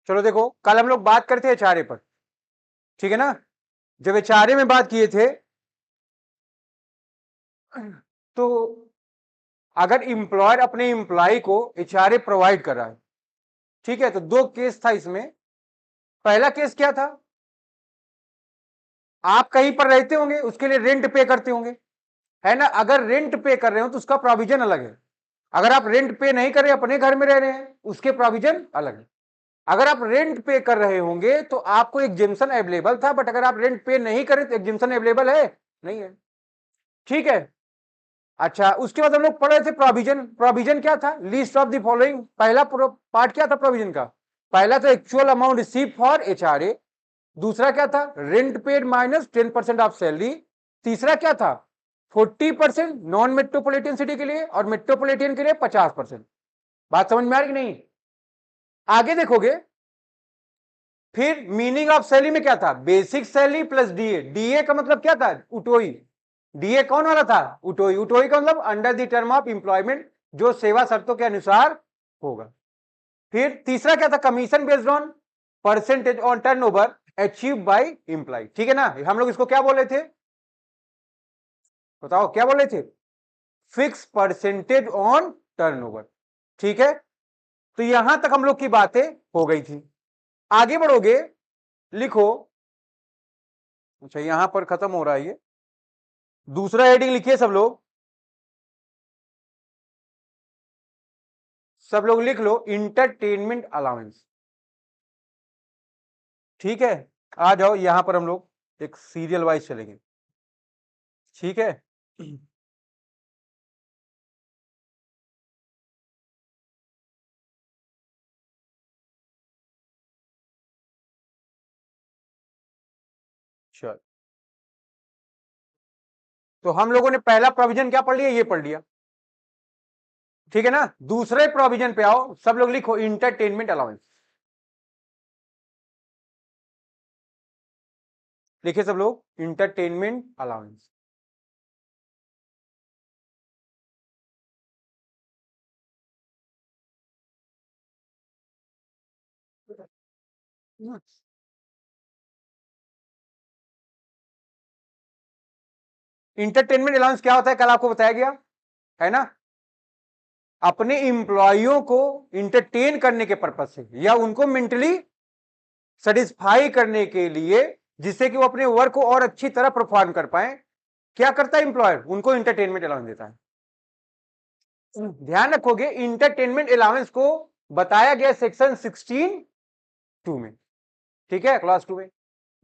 चलो देखो, कल हम लोग बात करते हैं एचआरए पर, ठीक है ना। जब एचआरए में बात किए थे तो अगर इंप्लॉयर अपने इंप्लॉय को एचआरए प्रोवाइड कर रहा है, ठीक है, तो दो केस था इसमें। पहला केस क्या था, आप कहीं पर रहते होंगे, उसके लिए रेंट पे करते होंगे, है ना। अगर रेंट पे कर रहे हो तो उसका प्रोविजन अलग है। अगर आप रेंट पे नहीं कर रहे, अपने घर में रह रहे हैं, उसके प्रोविजन अलग है। अगर आप रेंट पे कर रहे होंगे तो आपको एग्जेम्पशन अवेलेबल था, बट अगर आप रेंट पे नहीं करें तो एग्जेम्पशन अवेलेबल है नहीं है, ठीक है। अच्छा, उसके बाद हम लोग पढ़ रहे थे प्रोविजन। प्रोविजन क्या था, लिस्ट ऑफ द फॉलोइंग। पहला पार्ट क्या था प्रोविजन का, पहला तो actual amount receive for HRA, दूसरा क्या था, rent paid minus 10% of salary, तीसरा क्या था, 40% नॉन मेट्रोपॉलिटन सिटी के लिए और मेट्रोपॉलिटन के लिए 50%। बात समझ में आ रही कि नहीं। आगे देखोगे, फिर मीनिंग ऑफ सैलरी में क्या था, basic salary plus DA. DA का मतलब क्या था, उटोई। डीए कौन वाला था, उटोई। उटोई का मतलब under the term of employment, जो सेवा शर्तों के अनुसार होगा। फिर तीसरा क्या था, commission based on percentage on turnover achieve by employee, ठीक है ना। हम लोग इसको क्या बोले थे, बताओ क्या बोले थे, फिक्स परसेंटेज ऑन टर्नओवर, ठीक है। तो यहां तक हम लोग की बातें हो गई थी। आगे बढ़ोगे, लिखो, अच्छा यहां पर खत्म हो रहा है ये, दूसरा हेडिंग लिखिए सब लोग, सब लोग लिख लो, इंटरटेनमेंट अलाउंस, ठीक है। आ जाओ यहां पर हम लोग एक सीरियल वाइज चलेंगे, ठीक है। चल, तो हम लोगों ने पहला प्रोविजन क्या पढ़ लिया, ये पढ़ लिया, ठीक है ना। दूसरे प्रोविजन पे आओ, सब लोग लिखो इंटरटेनमेंट अलाउंस, लिखिए सब लोग इंटरटेनमेंट अलाउंस। इंटरटेनमेंट अलाउंस क्या होता है, कल आपको बताया गया है ना। अपने इंप्लॉइयों को इंटरटेन करने के पर्पज से या उनको मेंटली सेटिस्फाई करने के लिए, जिससे कि वो अपने वर्क को और अच्छी तरह परफॉर्म कर पाए, क्या करता है इंप्लॉयर, उनको इंटरटेनमेंट अलाउंस देता है। ध्यान रखोगे, इंटरटेनमेंट अलाउंस को बताया गया सेक्शन 16(2) में, ठीक है, क्लास 2 में।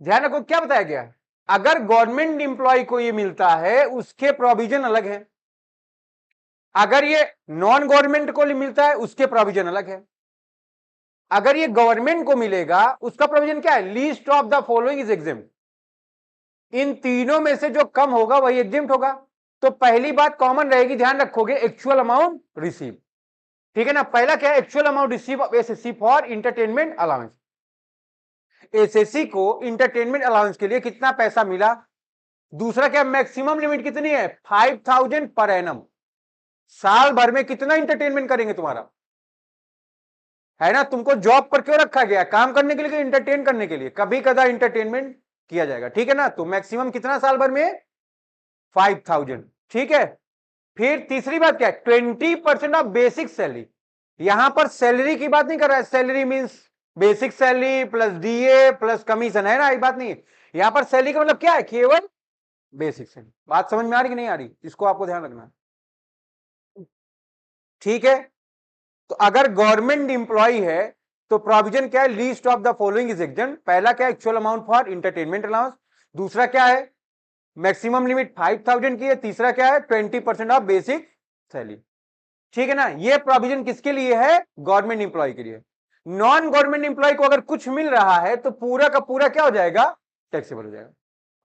ध्यान रखो क्या बताया गया है, अगर गवर्नमेंट इंप्लॉय को ये मिलता है उसके प्रोविजन अलग है, अगर ये नॉन गवर्नमेंट को मिलता है उसके प्रोविजन अलग है। अगर ये गवर्नमेंट को मिलेगा उसका प्रोविजन क्या है, least of the following is exempt, इन तीनों में से जो कम होगा वही एग्जेम्प्ट होगा। तो पहली बात कॉमन रहेगी, ध्यान रखोगे, एक्चुअल अमाउंट रिसीव, ठीक है ना। पहला क्या है, actual amount receive of SSC for entertainment allowance. SSC को इंटरटेनमेंट अलाउंस के लिए कितना पैसा मिला। दूसरा क्या, मैक्सिमम लिमिट कितनी है, 5000 पर एनम। साल भर में कितना इंटरटेनमेंट करेंगे तुम्हारा, है ना। तुमको जॉब पर क्यों रखा गया, काम करने के लिए, इंटरटेन करने के लिए, कभी कदा इंटरटेनमेंट किया जाएगा, ठीक है ना। तो मैक्सिमम कितना साल भर में, 5000, ठीक है। फिर तीसरी बात क्या है, 20% ऑफ बेसिक सैलरी। यहां पर सैलरी की बात नहीं कर रहा है, salary means basic salary plus DA plus commission, है ना, ये बात नहीं है। यहां पर सैलरी का मतलब क्या है, केवल बेसिक सैलरी। बात समझ में आ रही कि नहीं आ रही, इसको आपको ध्यान रखना है, ठीक है। तो अगर गवर्नमेंट इंप्लॉय है तो प्रोविजन क्या है, least of the following is exempt. पहला क्या है, actual amount for entertainment allowance, दूसरा क्या है, मैक्सिमम लिमिट 5000 की है, तीसरा क्या है, 20% ऑफ बेसिक सैलरी, ठीक है ना। ये प्रोविजन किसके लिए है, गवर्नमेंट इंप्लॉय के लिए। नॉन गवर्नमेंट इंप्लॉय को अगर कुछ मिल रहा है तो पूरा का पूरा क्या हो जाएगा, टैक्सेबल हो जाएगा।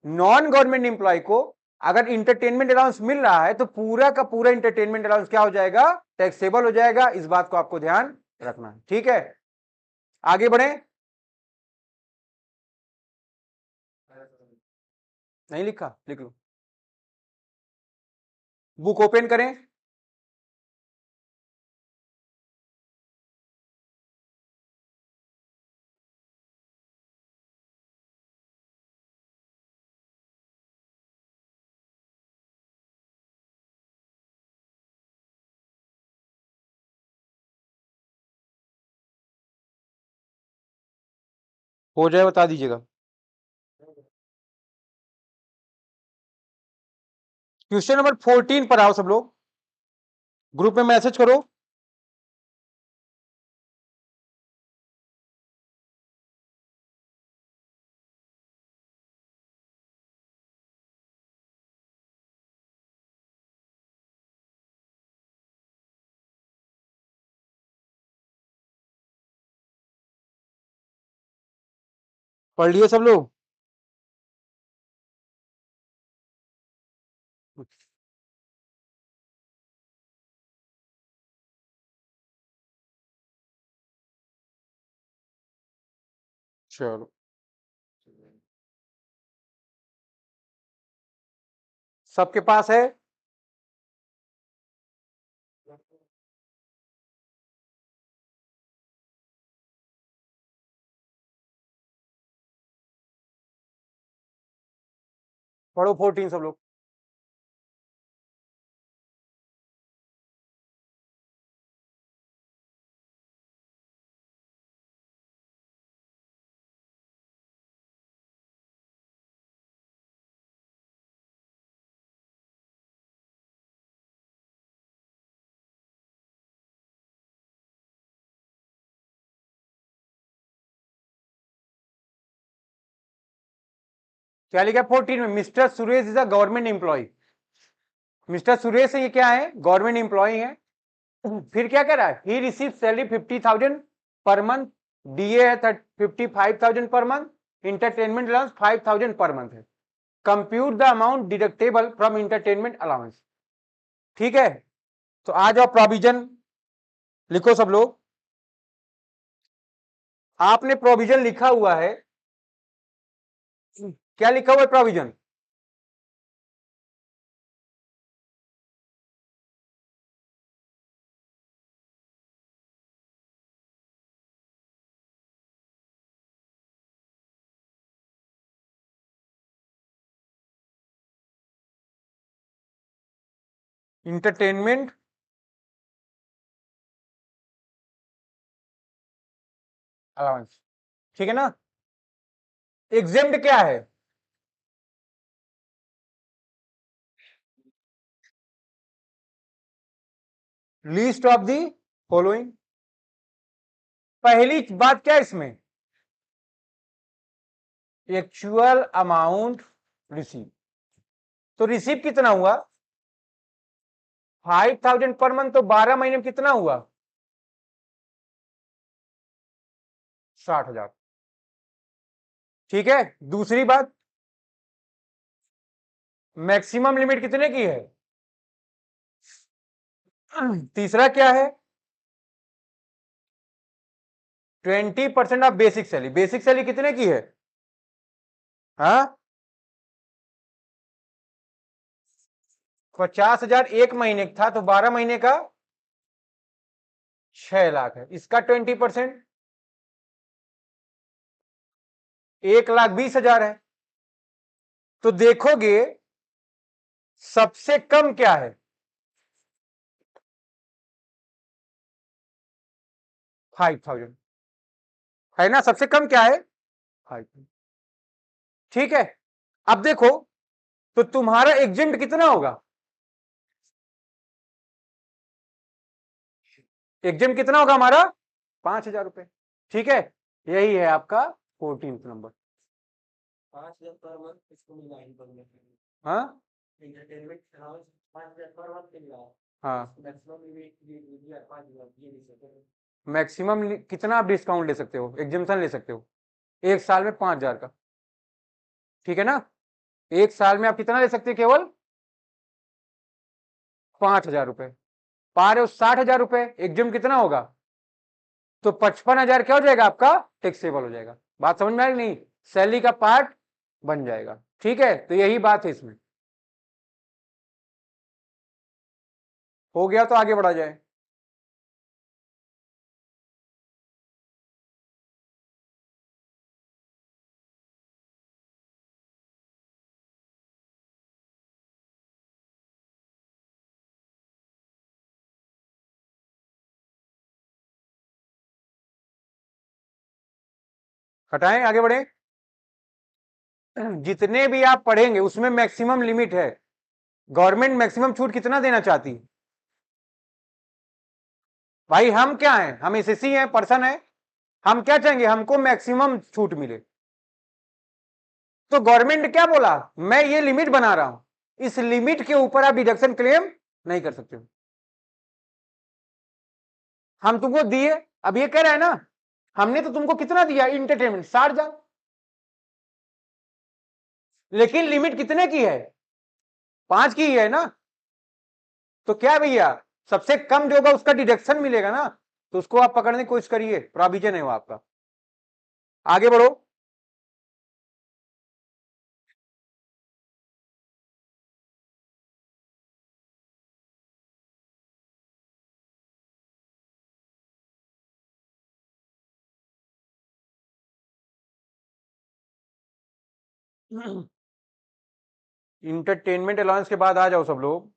नॉन गवर्नमेंट इंप्लॉय को अगर इंटरटेनमेंट अलाउंस मिल रहा है तो पूरा का पूरा इंटरटेनमेंट अलाउंस क्या हो जाएगा, टैक्सेबल हो जाएगा। इस बात को आपको ध्यान रखना है, ठीक है। आगे बढ़े, नहीं लिखा, लिख लो, बुक ओपन करें, हो जाए बता दीजिएगा। क्वेश्चन नंबर 14 पर आओ सब लोग, ग्रुप में मैसेज करो। पढ़ लिए सब लोग? चलो, सबके पास है? पढ़ो 14 सब लोग। क्या लिखा 14 में? Mister Suresh is a government employee. Mister Suresh ये क्या है? गवर्नमेंट एम्प्लॉय है। फिर क्या कह रहा है? ही receive salary 50,000 per month, DA है 55,000 per month, entertainment allowance 5,000 per month है। Compute the amount deductible from entertainment allowance. ठीक है, तो आ जाओ प्रोविजन लिखो सब लोग। आपने प्रोविजन लिखा हुआ है, क्या लिखा हुआ है प्रोविजन? इंटरटेनमेंट अलाउंस, ठीक है ना? एग्जेम्प्ट क्या है? Least of the following. पहली बात क्या है इसमें? Actual amount receive. तो रिसीव कितना हुआ? 5,000 पर मंथ, तो 12 महीने में कितना हुआ? 60,000। ठीक है, दूसरी बात, मैक्सिमम लिमिट कितने की है? तीसरा क्या है? 20% of basic salary. Basic salary कितने की है? हाँ, 50,000 एक महीने का था, तो 12 महीने का 6 लाख है। इसका 20% 1,20,000 है। तो देखोगे सबसे कम क्या है? 5,000 है ना? सबसे कम क्या है? 5,000। ठीक है, अब देखो तो तुम्हारा एग्जेम्प्ट कितना होगा? एग्जेम्प्ट कितना होगा हमारा? 5,000 रुपए। ठीक है, यही है आपका 14th नंबर। 5,000 पर मंथ, इसको मिलाएंगे पर मंथ। हाँ, एंटरटेनमेंट अलाउंस 5,000 पर मंथ मिल रहा है। हाँ, मैक्सिमम ये 5,000 ये ले सकते हैं। मैक्सिमम कितना आप डिस्काउंट ले सकते हो, एग्जेम्पशन ले सकते हो? एक साल में 5,000 का। ठीक है ना? एक साल में आप कितना ले सकते हो? केवल 5,000 रुपए। पा रहे हो 60,000 रुपए, एग्जाम कितना होगा? तो 55,000 क्या हो जाएगा आपका? टैक्सेबल हो जाएगा। बात समझ में आई नहीं? सैलरी का पार्ट बन जाएगा। ठीक है, तो यही बात है इसमें। हो गया तो आगे बढ़ा जाए। हटाएं, आगे बढ़े। जितने भी आप पढ़ेंगे उसमें मैक्सिमम लिमिट है। गवर्नमेंट मैक्सिमम छूट कितना देना चाहती है? भाई हम क्या हैं, हम एसएससी हैं, पर्सन है, हम क्या चाहेंगे, हमको मैक्सिमम छूट मिले। तो गवर्नमेंट क्या बोला, मैं ये लिमिट बना रहा हूं, इस लिमिट के ऊपर आप डिडक्शन क्लेम नहीं कर सकते। हम तुमको दिए, अब ये कह रहा है ना, हमने तो तुमको कितना दिया, इंटरटेनमेंट 60,000, लेकिन लिमिट कितने की है, 5 की है ना। तो क्या भैया, सबसे कम जो होगा उसका डिडक्शन मिलेगा ना, तो उसको आप पकड़ने की कोशिश करिए, प्रोविजन है वो आपका। आगे बढ़ो। इंटरटेनमेंट अलाउंस के बाद आ जाओ सब लोग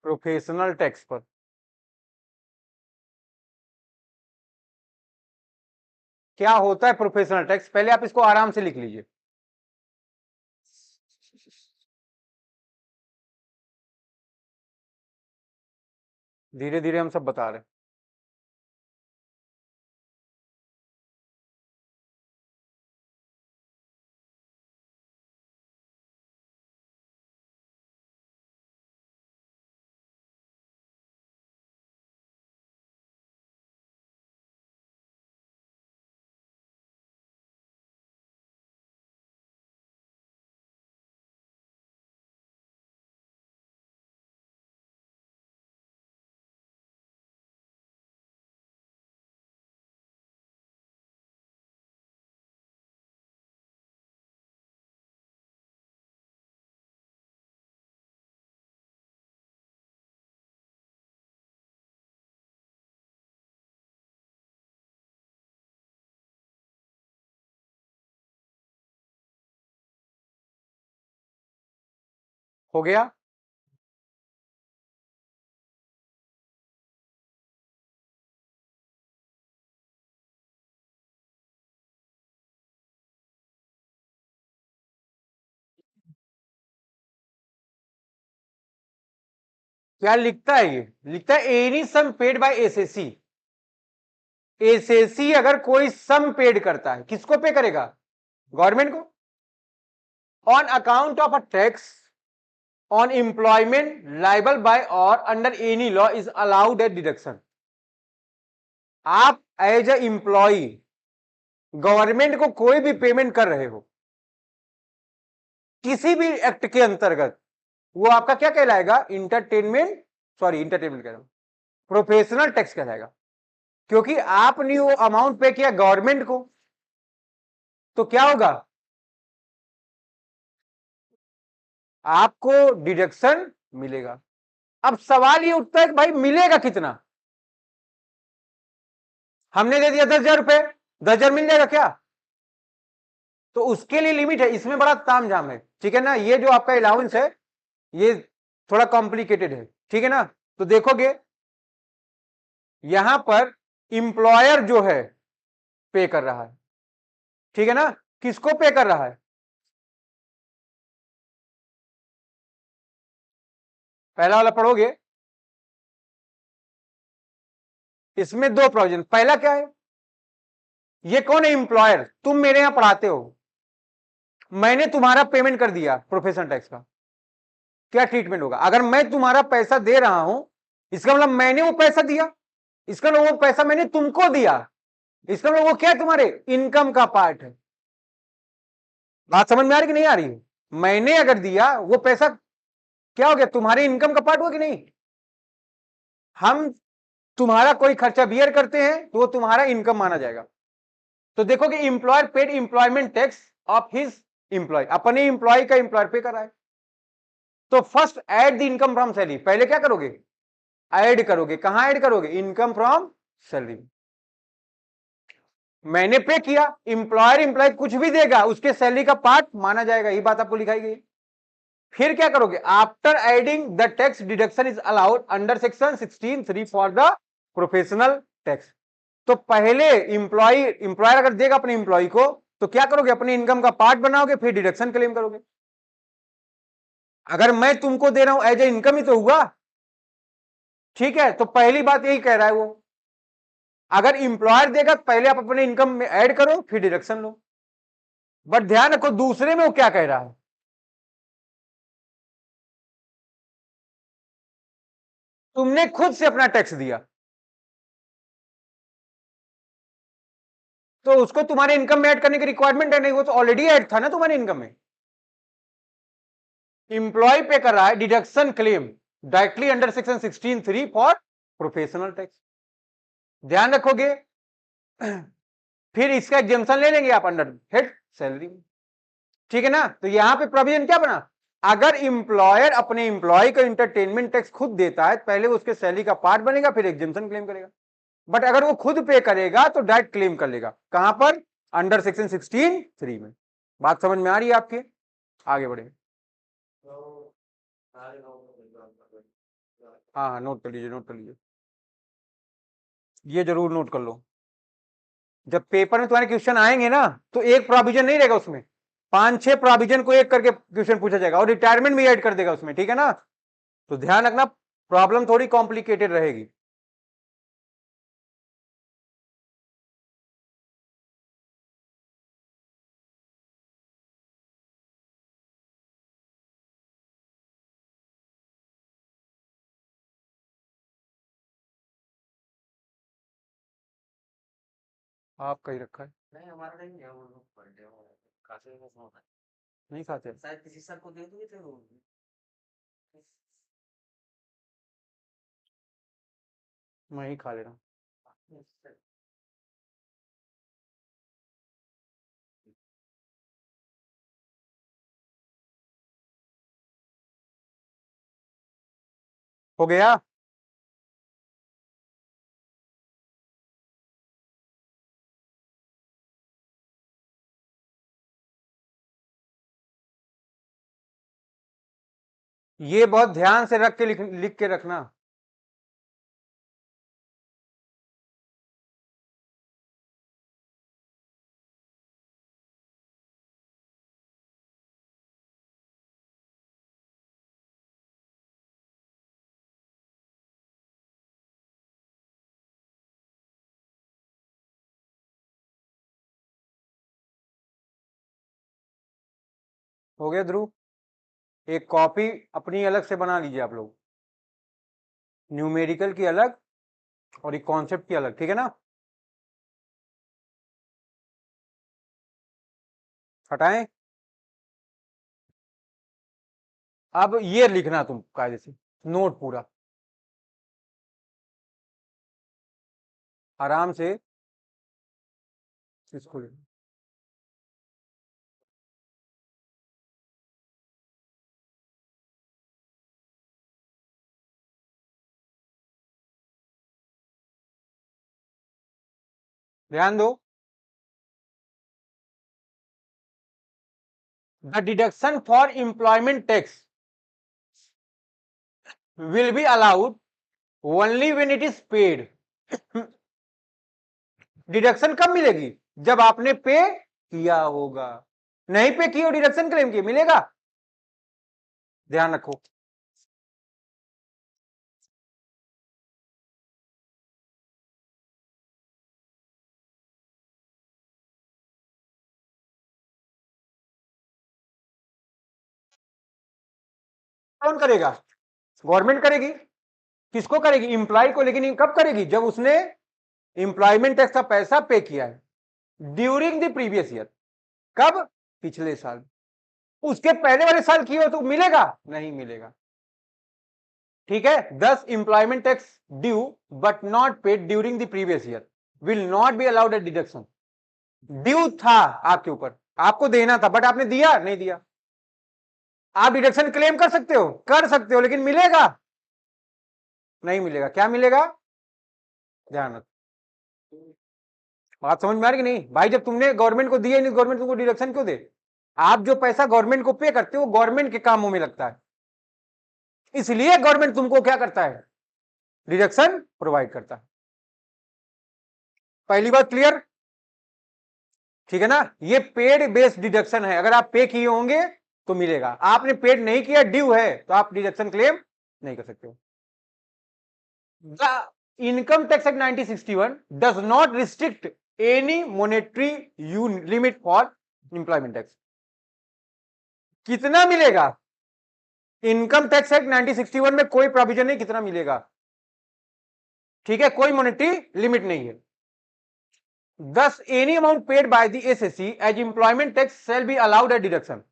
प्रोफेशनल टैक्स पर। क्या होता है प्रोफेशनल टैक्स, पहले आप इसको आराम से लिख लीजिए। धीरे धीरे हम सब बता रहे हैं। हो गया। क्या लिखता है, ये लिखता है any sum paid by SSC. SSC अगर कोई सम पेड करता है, किसको पे करेगा, गवर्नमेंट को, on account of a tax on employment liable by or under any law is allowed at deduction. आप एज ए एम्प्लॉय गवर्नमेंट को कोई भी पेमेंट कर रहे हो किसी भी एक्ट के अंतर्गत, वो आपका क्या कहलाएगा, इंटरटेनमेंट कह रहा हूं, प्रोफेशनल टैक्स कहलाएगा, क्योंकि आपने वो अमाउंट पे किया गवर्नमेंट को, तो क्या होगा, आपको डिडक्शन मिलेगा। अब सवाल ये उठता है कि भाई मिलेगा कितना, हमने दे दिया 10,000 रुपए, 10,000 मिल जाएगा क्या, तो उसके लिए लिमिट है, इसमें बड़ा तामझाम है, ठीक है ना। ये जो आपका अलाउंस है ये थोड़ा कॉम्प्लिकेटेड है, ठीक है ना। तो देखोगे यहां पर इंप्लॉयर जो है पे कर रहा है, ठीक है ना, किसको पे कर रहा है, पहला वाला पढ़ोगे, इसमें दो प्रोविजन, पहला क्या है, ये कौन है इंप्लॉयर, तुम मेरे यहां पढ़ाते हो, मैंने तुम्हारा पेमेंट कर दिया प्रोफेशनल टैक्स का, क्या ट्रीटमेंट होगा, अगर मैं तुम्हारा पैसा दे रहा हूं, इसका मतलब मैंने वो पैसा दिया, इसका मतलब वो पैसा मैंने तुमको दिया, इसका मतलब वो क्या है, तुम्हारे इनकम का पार्ट है। बात समझ में आ रही कि नहीं आ रही है, मैंने अगर दिया वो पैसा क्या हो गया, तुम्हारे इनकम का पार्ट हुआ कि नहीं। हम तुम्हारा कोई खर्चा बियर करते हैं तो वो तुम्हारा इनकम माना जाएगा। तो देखो कि employer paid employment tax of his employee, अपने इंप्लॉय का इंप्लॉयर पे कर रहा है। तो first add the income from salary, पहले क्या करोगे, ऐड करोगे, कहां ऐड करोगे, इनकम फ्रॉम सैलरी। मैंने पे किया, इंप्लॉयर इंप्लॉय कुछ भी देगा उसके सैलरी का पार्ट माना जाएगा, ये बात आपको लिखाई गई। फिर क्या करोगे, after adding the tax deduction is allowed under section 16(3) for the professional tax. तो पहले इंप्लॉयर अगर देगा अपने इंप्लॉय को तो क्या करोगे, अपनी इनकम का पार्ट बनाओगे, फिर डिडक्शन क्लेम करोगे। अगर मैं तुमको दे रहा हूं एज ए इनकम ही तो हुआ, ठीक है। तो पहली बात यही कह रहा है वो, अगर इंप्लॉयर देगा तो पहले आप अपने इनकम में ऐड करो फिर डिडक्शन लो। बट ध्यान रखो दूसरे में वो क्या कह रहा है, तुमने खुद से अपना टैक्स दिया तो उसको तुम्हारे इनकम में ऐड करने की रिक्वायरमेंट है नहीं, वो तो ऑलरेडी ऐड था ना तुम्हारे इनकम में। इंप्लॉय पे कर रहा है deduction claim directly under section 16(3) for professional tax, ध्यान रखोगे। फिर इसका एग्जेम्पशन ले लेंगे आप अंडर हेड सैलरी में, ठीक है ना। तो यहां पे प्रोविजन क्या बना, अगर इंप्लॉयर अपने इंप्लॉय को इंटरटेनमेंट टैक्स खुद देता है पहले उसके सैलरी का पार्ट बनेगा फिर एग्जेम्पशन क्लेम करेगा। बट अगर वो खुद पे करेगा तो डायरेक्ट क्लेम कर लेगा, कहां पर, अंडर सेक्शन 16(3) में। बात समझ में आ रही है आपके, आगे बढ़े। हाँ हाँ नोट कर लीजिए, नोट कर लीजिए, ये जरूर नोट कर लो। जब पेपर में तुम्हारे क्वेश्चन आएंगे ना तो एक प्रोविजन नहीं रहेगा उसमें, 5-6 प्रोविजन को एक करके क्वेश्चन पूछा जाएगा और रिटायरमेंट भी ऐड कर देगा उसमें, ठीक है ना। तो ध्यान रखना प्रॉब्लम थोड़ी कॉम्प्लिकेटेड रहेगी। आप कहीं रखा है, नहीं हमारा नहीं है, वो लोग पढ़ते हैं वो खाते हैं वो नहीं खाते, शायद किसी सर को दे दिए थे वो। मैं ही खा ले रहा हूँ। हो गया। ये बहुत ध्यान से रख के लिख के रखना। हो गया ध्रुव, एक कॉपी अपनी अलग से बना लीजिए आप लोग, न्यूमेरिकल की अलग और एक कॉन्सेप्ट की अलग, ठीक है ना। हटाएं। अब ये लिखना तुम कायदे से नोट पूरा आराम से इसको लिखना। ध्यान दो, the deduction for employment tax will be allowed only when it is paid। Deduction कब मिलेगी, जब आपने पे किया होगा, नहीं पे किया डिडक्शन क्लेम की मिलेगा, ध्यान रखो। कौन करेगा, गवर्नमेंट करेगी, किसको करेगी, इंप्लॉय को, लेकिन कब करेगी, जब उसने इंप्लॉयमेंट टैक्स का पैसा पे किया है ड्यूरिंग द प्रीवियस ईयर, कब, पिछले साल। उसके पहले वाले साल किए हो तो मिलेगा, नहीं मिलेगा, ठीक है। 10 employment tax due but not paid during the previous year will not be allowed at deduction. Due था आपके ऊपर, आपको देना था बट आपने दिया नहीं दिया, आप डिडक्शन क्लेम कर सकते हो, कर सकते हो, लेकिन मिलेगा नहीं मिलेगा, क्या मिलेगा, ध्यान रखो। बात समझ में आ रही कि नहीं भाई, जब तुमने गवर्नमेंट को दिया नहीं, गवर्नमेंट तुमको डिडक्शन क्यों दे, आप जो पैसा गवर्नमेंट को पे करते हो गवर्नमेंट के कामों में लगता है, इसलिए गवर्नमेंट तुमको क्या करता है, डिडक्शन प्रोवाइड करता है। पहली बात क्लियर, ठीक है ना। ये पेड बेस्ड डिडक्शन है, अगर आप पे किए होंगे तो मिलेगा, आपने पेड नहीं किया, ड्यू है, तो आप डिडक्शन क्लेम नहीं कर सकते हो। The income tax act 1961 does not restrict any monetary limit for employment tax. कितना मिलेगा? इनकम टैक्स एक्ट 1961 में कोई प्रोविजन नहीं कितना मिलेगा, ठीक है, कोई मॉनेटरी लिमिट नहीं है। Thus, any amount paid by the SSC as employment tax shall be allowed at deduction.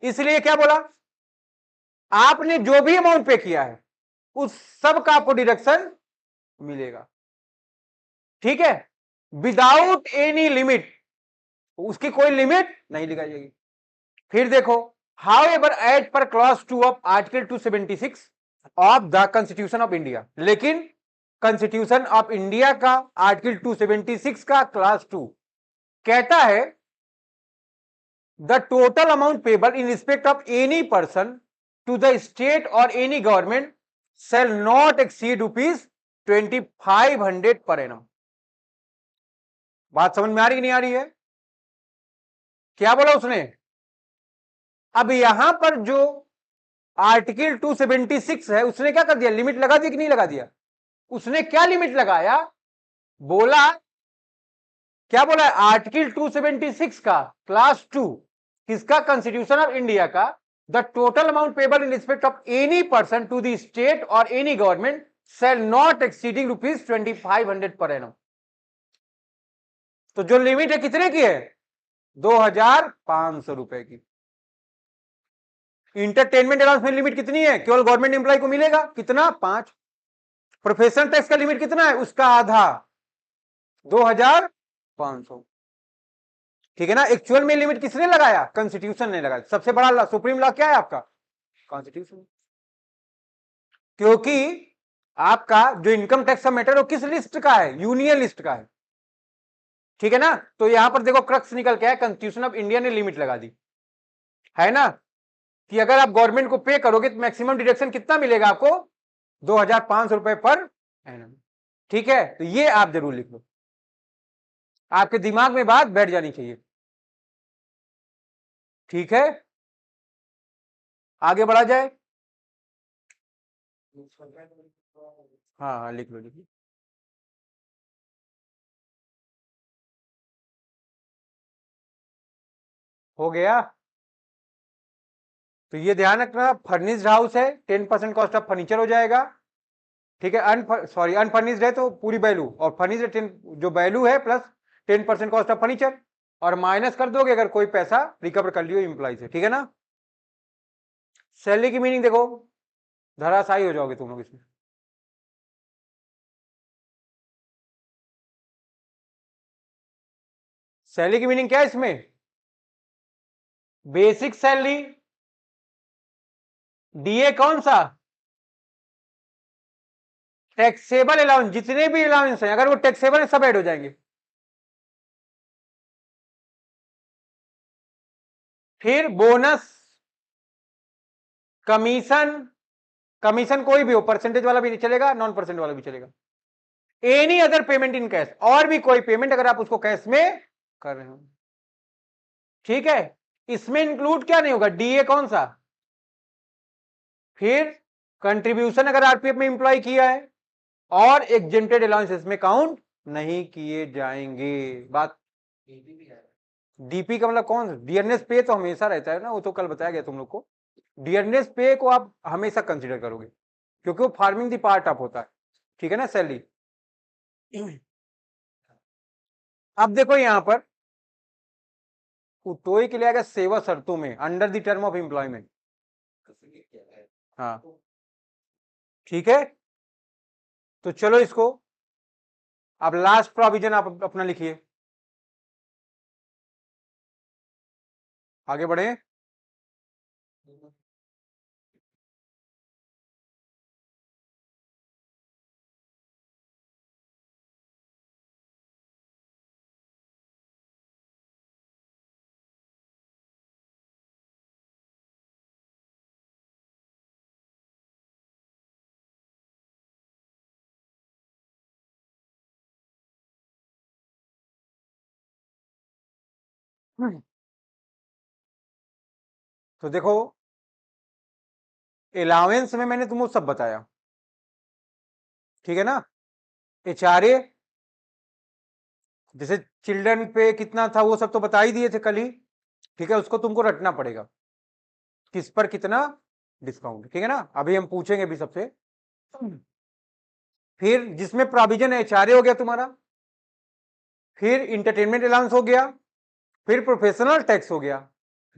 इसलिए क्या बोला, आपने जो भी अमाउंट पे किया है उस सब का आपको डिडक्शन मिलेगा, ठीक है, विदाउट एनी लिमिट, उसकी कोई लिमिट नहीं लगाई जाएगी। फिर देखो, however as per clause 2 of article 276 of the constitution of India, लेकिन कॉन्स्टिट्यूशन ऑफ इंडिया का आर्टिकल 276 का क्लास 2 कहता है the total amount payable in respect of any person to the state or any government shall not exceed rupees 2500 per annum। बात समझ में आ रही कि नहीं आ रही है? क्या बोला उसने? अब यहां पर जो आर्टिकल 276 है उसने क्या कर दिया, लिमिट लगा दी कि नहीं लगा दिया? उसने क्या लिमिट लगाया, बोला, क्या बोला है, आर्टिकल 276 का क्लास 2 किसका, कॉन्स्टिट्यूशन ऑफ इंडिया का, the total amount payable in respect of any person to the state or any government shall not exceeding rupees 2500 per annum. तो जो लिमिट है कितने की है, 2500 रुपए की। इंटरटेनमेंट अलाउंस में लिमिट कितनी है, केवल गवर्नमेंट एम्प्लॉय को मिलेगा कितना, 5। प्रोफेशनल टैक्स का लिमिट कितना है, उसका आधा, 2500, ठीक है ना। एक्चुअल में लिमिट किसने लगाया, कॉन्स्टिट्यूशन ने लगाया। सबसे बड़ा लॉ, सुप्रीम लॉ क्या है आपका, कॉन्स्टिट्यूशन। क्योंकि आपका जो इनकम टैक्स का मैटर वो किस लिस्ट का है, यूनियन लिस्ट का है, ठीक है ना। तो यहां पर देखो क्रक्स निकल के है, कॉन्स्टिट्यूशन ऑफ इंडिया ने लिमिट लगा दी है ना, कि अगर आप गवर्नमेंट को पे करोगे तो मैक्सिमम डिडक्शन कितना मिलेगा आपको, 2500 रुपए पर एनम, ठीक है। तो ये आप जरूर लिख लो, आपके दिमाग में बात बैठ जानी चाहिए, ठीक है। आगे बढ़ा जाए, हाँ हाँ लिख लो लिख लो। हो गया। तो ये ध्यान रखना, फर्निश्ड हाउस है 10% कॉस्ट ऑफ फर्नीचर हो जाएगा, ठीक है। अनफर्निश्ड है तो पूरी वैल्यू, और फर्निश्ड जो वैल्यू है प्लस 10% कॉस्ट ऑफ फर्नीचर, और माइनस कर दोगे अगर कोई पैसा रिकवर कर लियो इंप्लॉय से, ठीक है ना। सैलरी की मीनिंग देखो, धराशायी हो जाओगे तुम लोग इसमें। सैलरी की मीनिंग क्या है इसमें, बेसिक सैलरी, डीए कौन सा, टैक्सेबल अलाउंस, जितने भी अलाउंस हैं अगर वो टैक्सेबल है सब ऐड हो जाएंगे। फिर बोनस, कमीशन, कमीशन कोई भी हो, परसेंटेज वाला भी नहीं चलेगा, नॉन परसेंट वाला भी चलेगा। Any other payment in cash, और भी कोई पेमेंट अगर आप उसको कैश में कर रहे हो, ठीक है। इसमें इंक्लूड क्या नहीं होगा, डीए कौन सा, फिर कंट्रीब्यूशन अगर आरपीएफ में इंप्लॉय किया है, और एग्जेम्प्टेड अलाउंस इसमें काउंट नहीं किए जाएंगे। बात, डीपी का मतलब कौन, डियरनेस पे तो हमेशा रहता है ना, वो तो कल बताया गया तुम लोग को। डियरनेस पे को आप हमेशा कंसीडर करोगे क्योंकि वो फार्मिंग दी पार्ट ऑफ होता है, ठीक है ना, सैलरी। अब देखो यहां पर उतोई के लिए आएगा सेवा शर्तों में, under the term of employment, हाँ ठीक है। तो चलो इसको, अब लास्ट प्रोविजन आप अपना लिखिए, आगे बढ़े। तो देखो अलाउंस में मैंने तुमको सब बताया, ठीक है ना। HRA जैसे चिल्ड्रन पे कितना था वो सब तो बता ही दिए थे कल ही, ठीक है। उसको तुमको रटना पड़ेगा किस पर कितना डिस्काउंट, ठीक है ना। अभी हम पूछेंगे भी सबसे। फिर जिसमें प्रोविजन है HRA हो गया तुम्हारा, फिर इंटरटेनमेंट अलाउंस हो गया, फिर प्रोफेशनल टैक्स हो गया,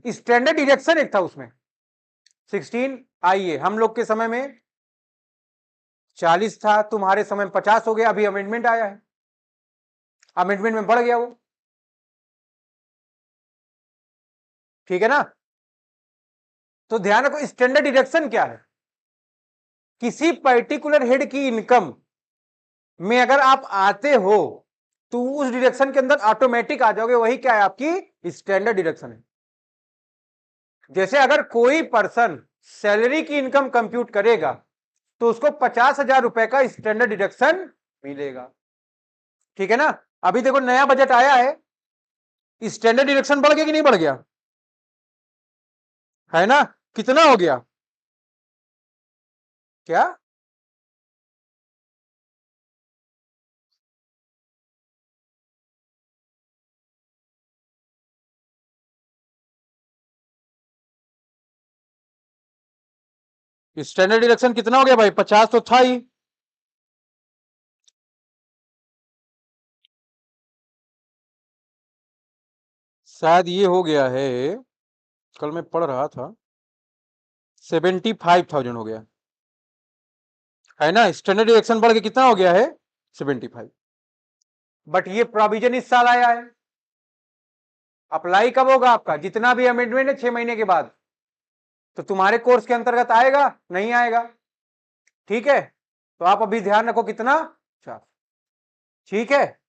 स्टैंडर्ड डिडक्शन एक था उसमें 16। आइए हम लोग के समय में 40 था, तुम्हारे समय में 50 हो गया, अभी अमेंडमेंट आया है, अमेंडमेंट में बढ़ गया वो, ठीक है ना। तो ध्यान रखो स्टैंडर्ड डिडक्शन क्या है, किसी पर्टिकुलर हेड की इनकम में अगर आप आते हो तो उस डिडक्शन के अंदर ऑटोमेटिक आ जाओगे, वही क्या है आपकी स्टैंडर्ड डिडक्शन है। जैसे अगर कोई पर्सन सैलरी की इनकम कंप्यूट करेगा तो उसको 50,000 रुपए का स्टैंडर्ड डिडक्शन मिलेगा, ठीक है ना। अभी देखो नया बजट आया है, स्टैंडर्ड डिडक्शन बढ़ गया कि नहीं बढ़ गया, है ना। कितना हो गया, क्या स्टैंडर्ड डिडक्शन कितना हो गया भाई, 50 तो था ही। शायद ये हो गया है, कल मैं पढ़ रहा था 75,000 हो गया, है ना। स्टैंडर्ड डिडक्शन बढ़ के कितना हो गया है 75। बट ये प्रोविजन इस साल आया है, अप्लाई कब होगा आपका, जितना भी अमेंडमेंट है 6 महीने के बाद, तो तुम्हारे कोर्स के अंतर्गत आएगा नहीं आएगा, ठीक है। तो आप अभी ध्यान रखो कितना 4, ठीक है।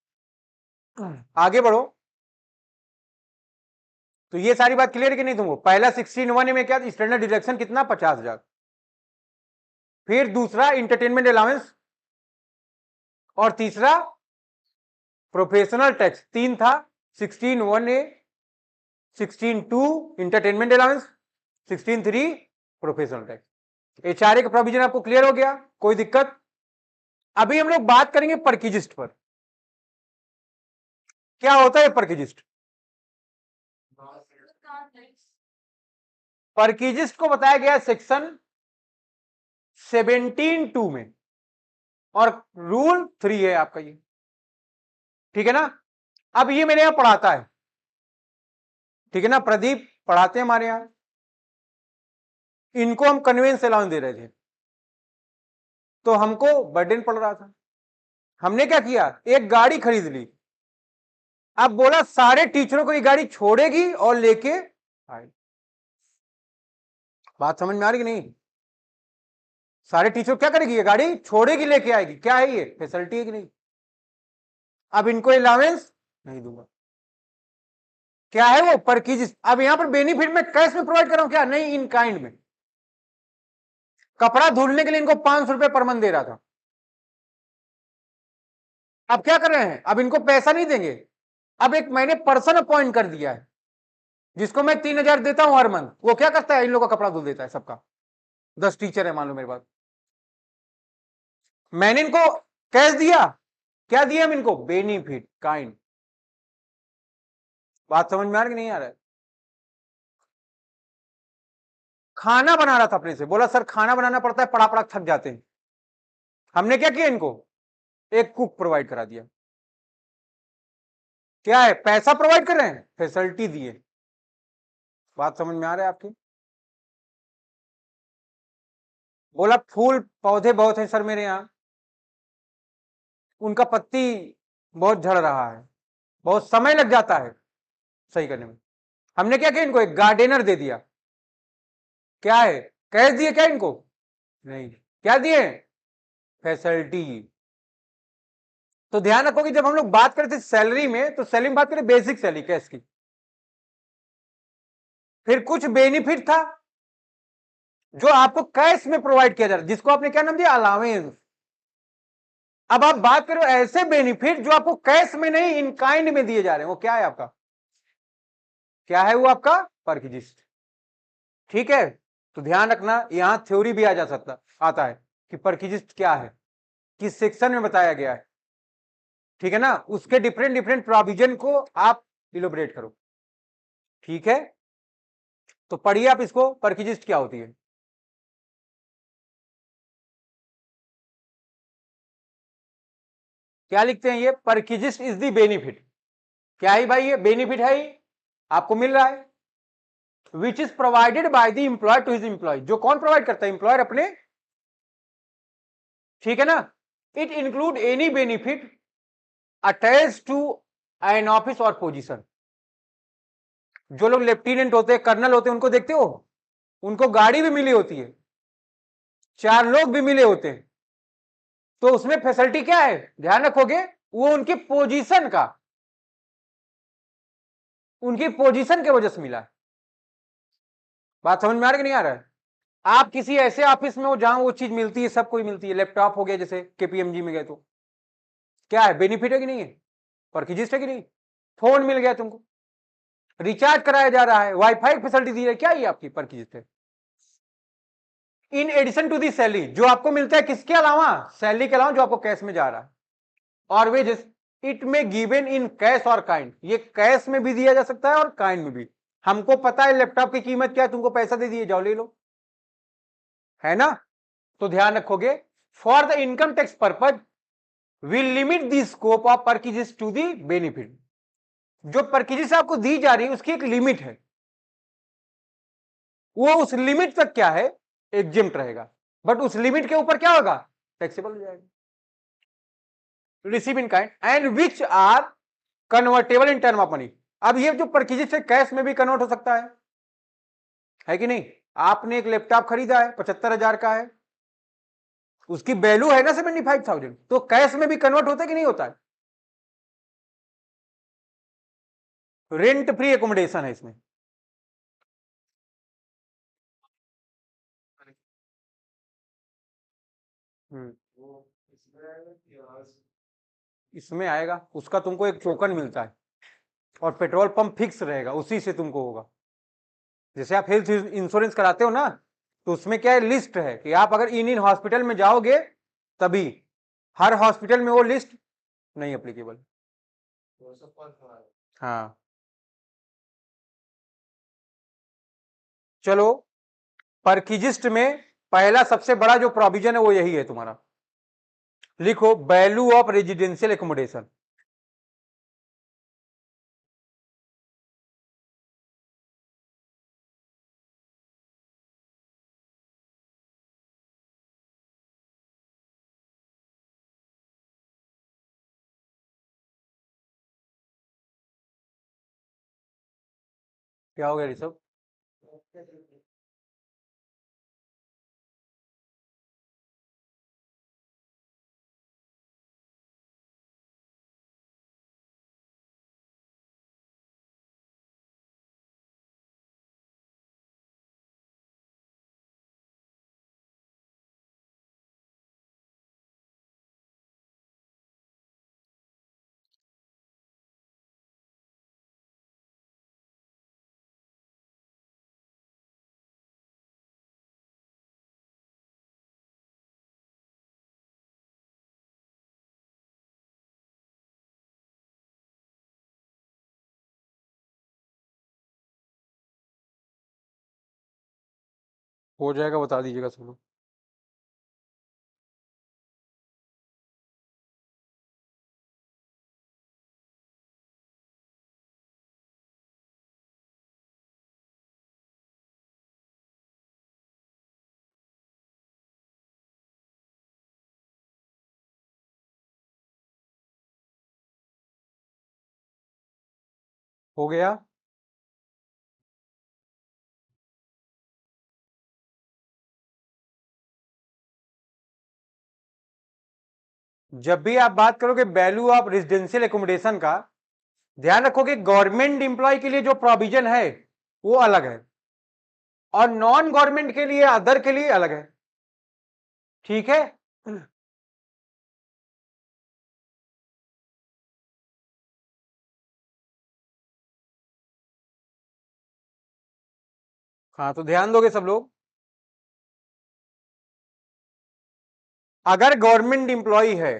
आगे बढ़ो। तो ये सारी बात क्लियर कि नहीं तुमको, पहला 16(1) में क्या स्टैंडर्ड डिडक्शन कितना 50,000, फिर दूसरा इंटरटेनमेंट अलाउंस, और तीसरा प्रोफेशनल टैक्स, 3 था 16(1)(a), 16(2) entertainment allowance, 16(3) professional tax. HRA का प्रोविजन आपको क्लियर हो गया, कोई दिक्कत। अभी हम लोग बात करेंगे परकिजिस्ट पर। क्या होता है परकिजिस्ट, परकिजिस्ट को बताया गया सेक्शन 17(2) में, और रूल 3 है आपका ये, ठीक है ना। अब ये मेरे यहां पढ़ाता है, ठीक है ना, प्रदीप पढ़ाते हैं हमारे यहां, इनको हम कन्वेंस अलाउंस दे रहे थे, तो हमको बर्डन पड़ रहा था। हमने क्या किया, एक गाड़ी खरीद ली, अब बोला सारे टीचरों को ये गाड़ी छोड़ेगी और लेके आए। बात समझ में आ रही कि नहीं, सारे टीचर क्या करेगी, ये गाड़ी छोड़ेगी लेके आएगी, क्या है ये फैसिलिटी है कि नहीं। अब इनको अलाउंस नहीं दूंगा, क्या है वो परकिज। अब यहां पर बेनिफिट में कैश में प्रोवाइड कर रहा हूं क्या, नहीं, इन काइंड में। कपड़ा धुलने के लिए इनको 500 रुपए पर मंथ दे रहा था, अब क्या कर रहे हैं, अब इनको पैसा नहीं देंगे, अब एक मैंने पर्सन अपॉइंट कर दिया है जिसको मैं 3,000 देता हूं हर मंथ, वो क्या करता है, इन लोगों का कपड़ा धुल देता है सबका। 10 टीचर है मान लो मेरे पास, मैंने इनको कैश दिया, क्या दिया हम इनको, बेनिफिट काइंड। बात समझ में आ रहा कि नहीं आ रहा है। खाना बना रहा था अपने से, बोला सर खाना बनाना पड़ता है, पड़ा पड़ा थक जाते हैं, हमने क्या किया, इनको एक कुक प्रोवाइड करा दिया। क्या है, पैसा प्रोवाइड कर रहे हैं, फैसिलिटी दिए। बात समझ में आ रहा है आपकी। बोला फूल पौधे बहुत हैं सर मेरे यहां, उनका पत्ती बहुत झड़ रहा है, बहुत समय लग जाता है सही करने में, हमने क्या किया, इनको एक गार्डनर दे दिया। क्या है, कैश दिए क्या इनको, नहीं, क्या दिए, फैसिलिटी। तो ध्यान रखो कि जब हम लोग बात करते सैलरी में, तो सैलरी में बात करें बेसिक सैलरी कैश की, फिर कुछ बेनिफिट था जो आपको कैश में प्रोवाइड किया जा रहा है, जिसको आपने क्या नाम दिया, अलाउंस। अब आप बात करो ऐसे बेनिफिट जो आपको कैश में नहीं इन काइंड में दिए जा रहे हैं, वो क्या है आपका, क्या है वो आपका परक्विजिस्ट। ठीक है, तो ध्यान रखना यहां थ्योरी भी आ जा सकता आता है कि परक्विजिस्ट क्या है, किस सेक्शन में बताया गया है। ठीक है ना, उसके डिफरेंट डिफरेंट प्रोविजन को आप इलोबरेट करो। ठीक है, तो पढ़िए आप इसको, परक्विजिस्ट क्या होती है। क्या लिखते हैं ये, परक्विजिस्ट इज द बेनिफिट। क्या ही भाई, ये बेनिफिट है ही, आपको मिल रहा है, which is provided by the employer to his employee. जो कौन प्रोवाइड करता है, एम्प्लॉयर अपने। ठीक है ना, it include any benefit attach to an office और पोजीशन। जो लोग लेफ्टिनेंट होते हैं, कर्नल होते हैं, उनको देखते हो, उनको गाड़ी भी मिली होती है, 4 लोग भी मिले होते हैं, तो उसमें फैसिलिटी क्या है, ध्यान रखोगे, वो उनकी पोजीशन का, उनकी पोजीशन की वजह से मिला है। बात समझ में आ रहा है कि नहीं आ रहा है। आप किसी ऐसे ऑफिस में हो जहां वो चीज मिलती है, सबको ही मिलती है, लैपटॉप हो गया, जैसे केपीएमजी में गए तो क्या है, बेनिफिट है कि नहीं है, परक्विजिस्ट है कि नहीं। फोन मिल गया तुमको, रिचार्ज कराया जा रहा है, वाईफाई फैसिलिटी दी है, क्या ही आपकी परक्विजिस्ट है। In addition to the salary, जो आपको मिलता है किसके अलावा, सैलरी के अलावा जो आपको कैश में जा रहा है, और वेजेस इट में गिवन इन कैश और काइंड। ये कैश में भी दिया जा सकता है और काइंड में भी। हमको पता है लैपटॉप की कीमत क्या है, तुमको पैसा दे दिए, जाओ ले लो, है ना। तो ध्यान रखोगे, for the income tax purpose will limit the scope of perquisite to the benefit. जो परक्विजिस्ट आपको दी जा रही है उसकी एक लिमिट है, वो उस लिमिट तक क्या है, एग्जिम्ट रहेगा, बट उस लिमिट के ऊपर क्या होगा, टैक्सेबल हो जाएगा। Receive in kind and which are convertible in term of money. अब ये जो परक्विजिस्ट है, कैश में भी कन्वर्ट हो सकता है कि नहीं। आपने एक लैपटॉप खरीदा है, 75,000 का है, उसकी वैल्यू है ना 75,000, तो कैश में भी कन्वर्ट होता है कि नहीं होता है। रेंट फ्री एकोमोडेशन है इसमें। वो इसमें आएगा कि आवाज? इसमें आएगा, उसका तुमको एक टोकन मिलता है, और पेट्रोल पंप फिक्स रहेगा, उसी से तुमको होगा। जैसे आप हेल्थ इंश्योरेंस कराते हो ना, तो उसमें क्या है, लिस्ट है कि आप अगर इन हॉस्पिटल में जाओगे तभी, हर हॉस्पिटल में वो लिस्ट नहीं एप्लीकेबल। वो सब पर था। हाँ, चलो, परक्विजिस्ट में पहला सबसे बड़ा जो प्रोविजन है वो यही है तुम्हारा, लिखो वैल्यू ऑफ रेजिडेंशियल एकोमोडेशन। क्या हो गया ऋषभ, हो जाएगा, बता दीजिएगा सब लोग। हो गया, जब भी आप बात करोगे वैल्यू ऑफ रेजिडेंशियल एकोमोडेशन का, ध्यान रखोगे गवर्नमेंट इंप्लॉय के लिए जो प्रोविजन है वो अलग है, और नॉन गवर्नमेंट के लिए, अदर के लिए अलग है। ठीक है, हाँ तो ध्यान दोगे सब लोग, अगर गवर्नमेंट इंप्लॉय है,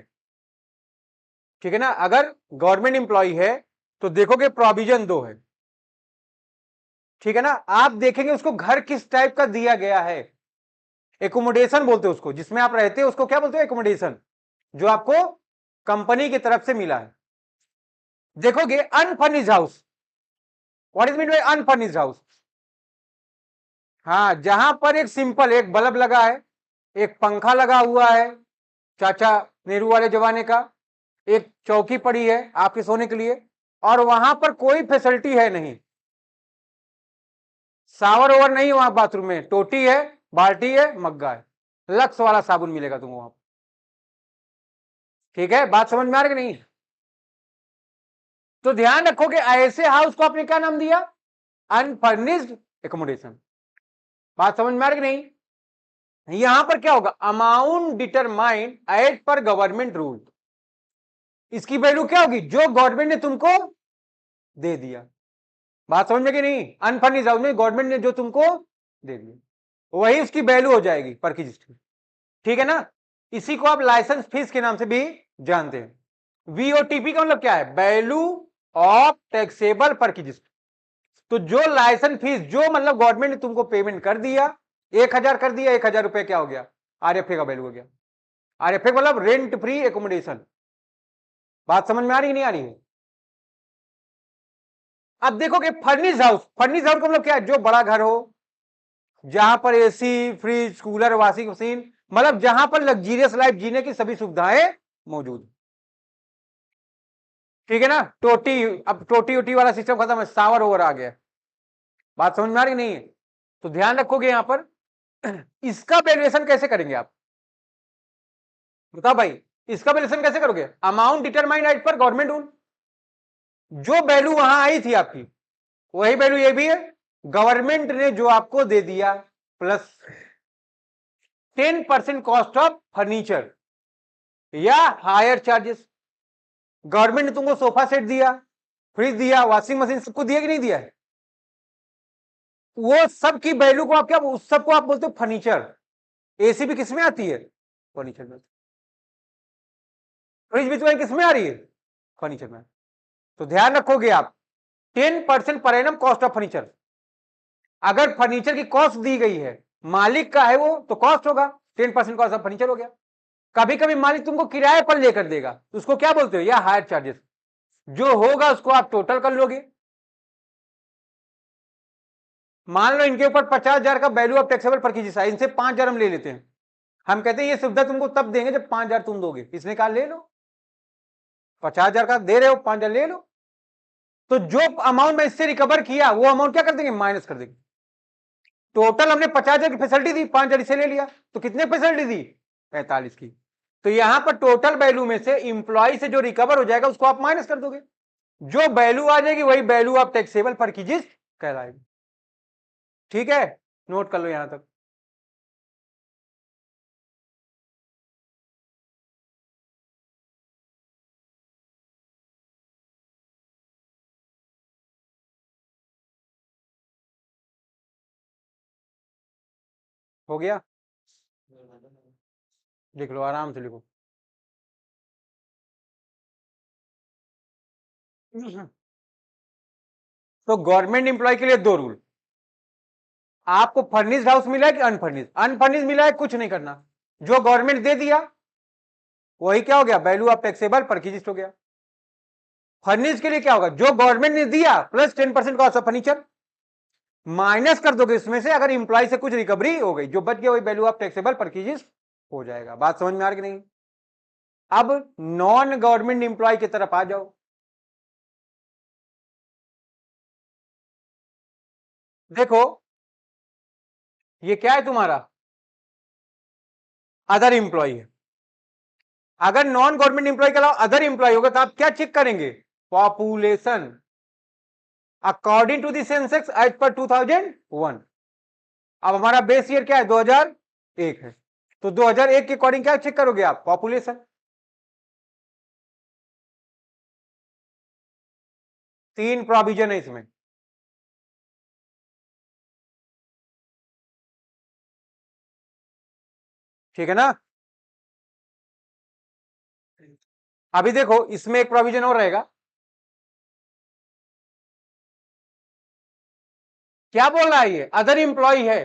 ठीक है ना, अगर गवर्नमेंट इंप्लॉय है तो देखोगे प्रोविजन 2 है, ठीक है ना। आप देखेंगे उसको घर किस टाइप का दिया गया है, एकोमोडेशन बोलते हैं उसको, जिसमें आप रहते हो उसको क्या बोलते हो, एकोमोडेशन, जो आपको कंपनी की तरफ से मिला है। देखोगे unfurnished house, what is mean by unfurnished house, हाँ जहां पर एक सिंपल एक बल्ब लगा है, एक पंखा लगा हुआ है चाचा नेहरू वाले जमाने का, एक चौकी पड़ी है आपके सोने के लिए, और वहां पर कोई फैसिलिटी है नहीं, शावर ओवर नहीं वहां बाथरूम में, टोटी है, बाल्टी है, मग्गा है, लक्स वाला साबुन मिलेगा तुमको वहां। ठीक है, बात समझ में आ रही कि नहीं। तो ध्यान रखोगे ऐसे हाउस को आपने क्या नाम दिया, अनफर्निश्ड एकोमोडेशन। बात समझ में आ रही कि नहीं। यहां पर क्या होगा, amount determined as per government rule, इसकी वैल्यू क्या होगी, जो गवर्नमेंट ने तुमको दे दिया। बात समझ में कि नहीं, अनफर्निश्ड हाउस में गवर्नमेंट ने जो तुमको दे दिया वही उसकी वैल्यू हो जाएगी पर की रजिस्ट्री, ठीक है ना। इसी को आप लाइसेंस फीस के नाम से भी जानते हैं। वीओटीपी का मतलब क्या है, वैल्यू ऑफ टैक्सेबल पर की रजिस्ट्री। तो जो लाइसेंस फीस जो मतलब गवर्नमेंट ने तुमको पेमेंट कर दिया, 1000 कर दिया, 1000 रुपए क्या हो गया, आरएफए का वैल्यू हो गया। आरएफए मतलब रेंट फ्री एकोमोडेशन। बात समझ में आ रही है नहीं आ रही है। अब देखोगे फर्निश हाउस, फर्निश हाउस का मतलब क्या है, जो बड़ा घर हो, जहां पर AC fridge cooler washing machine, मतलब जहां पर लग्जीरियस लाइफ जीने की सभी सुविधाएं मौजूद, ठीक है ना। टोटी, अब टोटी ओटी वाला सिस्टम खत्म है, शावर ओवर आ गया। बात समझ में आ रही नहीं है। तो ध्यान रखोगे यहां पर इसका वैल्यूएशन कैसे करेंगे आप, बताओ भाई, इसका वैल्यूएशन कैसे करोगे, amount determined as per government rule, जो वैल्यू वहां आई थी आपकी वही वैल्यू ये भी है, गवर्नमेंट ने जो आपको दे दिया प्लस 10% कॉस्ट ऑफ फर्नीचर या हायर चार्जेस। गवर्नमेंट ने तुमको सोफा सेट दिया, फ्रिज दिया, वॉशिंग मशीन सबको दिया कि नहीं दिया है, वो सब की वैल्यू को आप क्या, उस सबको आप बोलते हो फर्नीचर। एसी भी किसमें आती है, फर्नीचर में। फ्रिज भी तुम्हारी किसमें आ रही है, फर्नीचर में। तो ध्यान रखोगे आप 10% per annum cost of furniture, अगर फर्नीचर की कॉस्ट दी गई है, मालिक का है वो तो कॉस्ट होगा, 10% कॉस्ट ऑफ फर्नीचर हो गया। कभी कभी मालिक तुमको किराए पर लेकर देगा तो उसको क्या बोलते हो, या हायर चार्जेस, जो होगा उसको आप टोटल कर लोगे। मान लो इनके ऊपर 50,000 का वैल्यू ऑफ टैक्सेबल परचेज है, इनसे 5,000 हम ले लेते हैं, हम कहते हैं ये सुविधा तुमको तब देंगे जब 5,000 तुम दोगे, इसने कहा ले लो, 50,000 का दे रहे हो, 5,000 ले लो। तो जो अमाउंट मैं इससे रिकवर किया वो अमाउंट क्या कर देंगे, माइनस कर देंगे। टोटल हमने 50,000 की फैसिलिटी दी, 5,000 इसे ले लिया, तो कितने फैसिलिटी दी, 45 की। तो यहां पर टोटल वैल्यू में से इंप्लॉय से जो रिकवर हो जाएगा उसको आप माइनस कर दोगे, जो वैल्यू आ जाएगी वही वैल्यू ऑफ टैक्सेबल परचेज कहलाएगी। ठीक है, नोट कर लो यहां तक। हो गया, लिख लो आराम से लिखो। तो गवर्नमेंट इंप्लॉय के लिए 2 रूल, आपको फर्निश्ड हाउस मिला है कि अनफर्निश्ड, अनफर्निश्ड मिला है कुछ नहीं करना, जो गवर्नमेंट दे दिया वही क्या हो गया, वैल्यू ऑफ टैक्सेबल परचेज हो गया। फर्निश्ड के लिए क्या होगा, जो गवर्नमेंट ने दिया plus 10% cost of furniture, minus कर दोगे इसमें से, अगर इंप्लॉय से कुछ रिकवरी हो गई जो बच गया वही वैल्यू ऑफ टैक्सेबल परचेज हो जाएगा। बात समझ में आ रही कि नहीं। अब नॉन गवर्नमेंट इंप्लॉय की तरफ आ जाओ, देखो ये क्या है तुम्हारा, अदर इंप्लॉय है। अगर नॉन गवर्नमेंट इंप्लॉय के अलावा अदर इंप्लॉय होगा तो आप क्या चेक करेंगे, population according to the census as per 2001। अब हमारा बेस ईयर क्या है, 2001 है, तो 2001 के अकॉर्डिंग क्या चेक करोगे आप, पॉपुलेशन। 3 प्रोविजन है इसमें, ठीक है ना। अभी देखो इसमें एक प्रोविजन और रहेगा, क्या बोल रहा है ये, अदर इंप्लॉय है,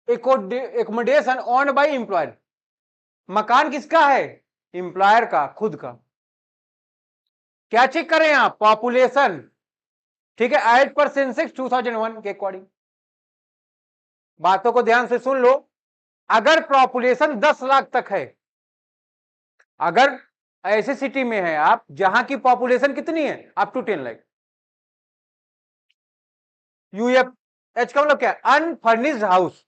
एकोमोडेशन ऑन बाय एम्प्लॉयर, मकान किसका है, एम्प्लॉयर का खुद का। क्या चेक करें आप, पॉपुलेशन, ठीक है, एज पर सेंसेक्स 2001 के अकॉर्डिंग। बातों को ध्यान से सुन लो, अगर पॉपुलेशन 10 लाख तक है, अगर ऐसी सिटी में है आप जहां की पॉपुलेशन कितनी है, up to 10 lakh, UF, H का मतलब क्या है, अनफर्निश्ड हाउस,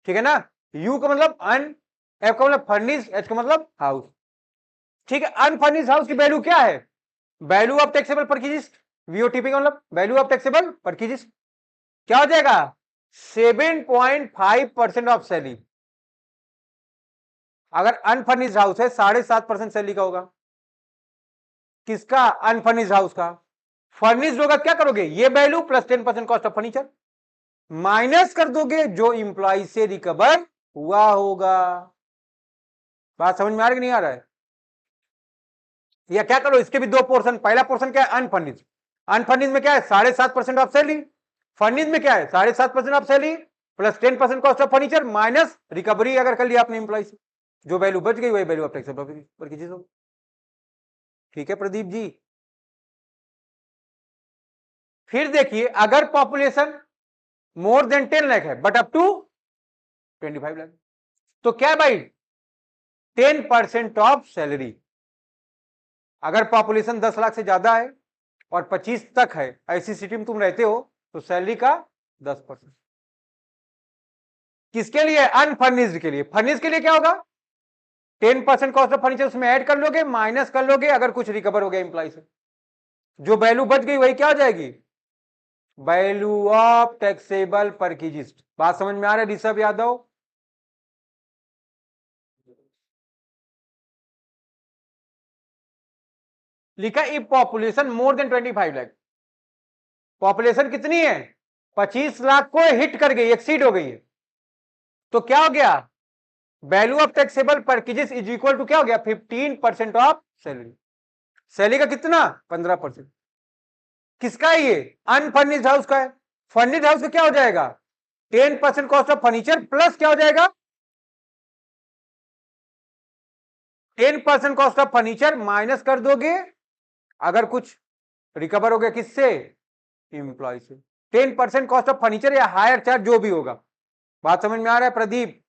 ठीक है ना, यू का मतलब अन, एफ का मतलब फर्निश, एच का मतलब हाउस, ठीक है। अनफर्निश्ड हाउस की वैल्यू क्या है, वैल्यू ऑफ टैक्सेबल परचेज, वीओटीपी का मतलब वैल्यू ऑफ टैक्सेबल परचेज, क्या हो जाएगा, 7.5% ऑफ सैलरी। अगर अनफर्निश्ड हाउस है 7.5% सैलरी का होगा, किसका, अनफर्निश्ड हाउस का। फर्निश्ड होगा क्या करोगे, ये value plus 10% cost of furniture, minus कर दोगे जो इंप्लॉय से रिकवर हुआ होगा। बात समझ में आ रही कि नहीं आ रहा है, या क्या करो, इसके भी दो पोर्शन, पहला पोर्शन क्या है, अनफर्निश्ड, अनफर्निश्ड में क्या है 7.5% ऑफ सैलरी, फर्निश्ड में क्या है 7.5% of salary plus 10% cost of furniture minus recovery अगर कर लिया आपने इंप्लॉय से, जो वैल्यू बच गई वही वैल्यू ऑफ टैक्सेबल परचेज होगी। ठीक है प्रदीप जी। फिर देखिए, अगर पॉपुलेशन मोर देन 10 लाख है बट अप टू 25 लाख, तो क्या है भाई, 10% ऑफ सैलरी। अगर पॉपुलेशन 10 लाख से ज्यादा है और 25 तक है, ऐसी सिटी में तुम रहते हो, तो सैलरी का 10%। किसके लिए, अनफर्निश्ड के लिए। फर्निश्ड के लिए क्या होगा, 10% कॉस्ट ऑफ फर्नीचर उसमें ऐड कर लोगे, माइनस कर लोगे अगर कुछ रिकवर हो गया इंप्लॉय से, जो वैल्यू बच गई वही क्या हो जाएगी, वैल्यू ऑफ टैक्सेबल परचेज। बात समझ में आ रहा है ऋषभ यादव। लिखा if population more than 25 lakh, population कितनी है, 25 लाख को हिट कर गई, एक्सीड हो गई है, तो क्या हो गया, value of taxable purchase is equal to क्या हो गया, 15% ऑफ सैलरी। सैलरी का कितना, 15%। किसका है ये, अनफर्निश्ड हाउस का है। फर्निश्ड हाउस का क्या हो जाएगा, 10% कॉस्ट ऑफ फर्नीचर प्लस क्या हो जाएगा, 10% कॉस्ट ऑफ फर्नीचर माइनस कर दोगे अगर कुछ रिकवर हो गया किससे, इंप्लॉय से, 10% कॉस्ट ऑफ फर्नीचर या हायर चार्ज जो भी होगा। बात समझ में आ रहा है प्रदीप,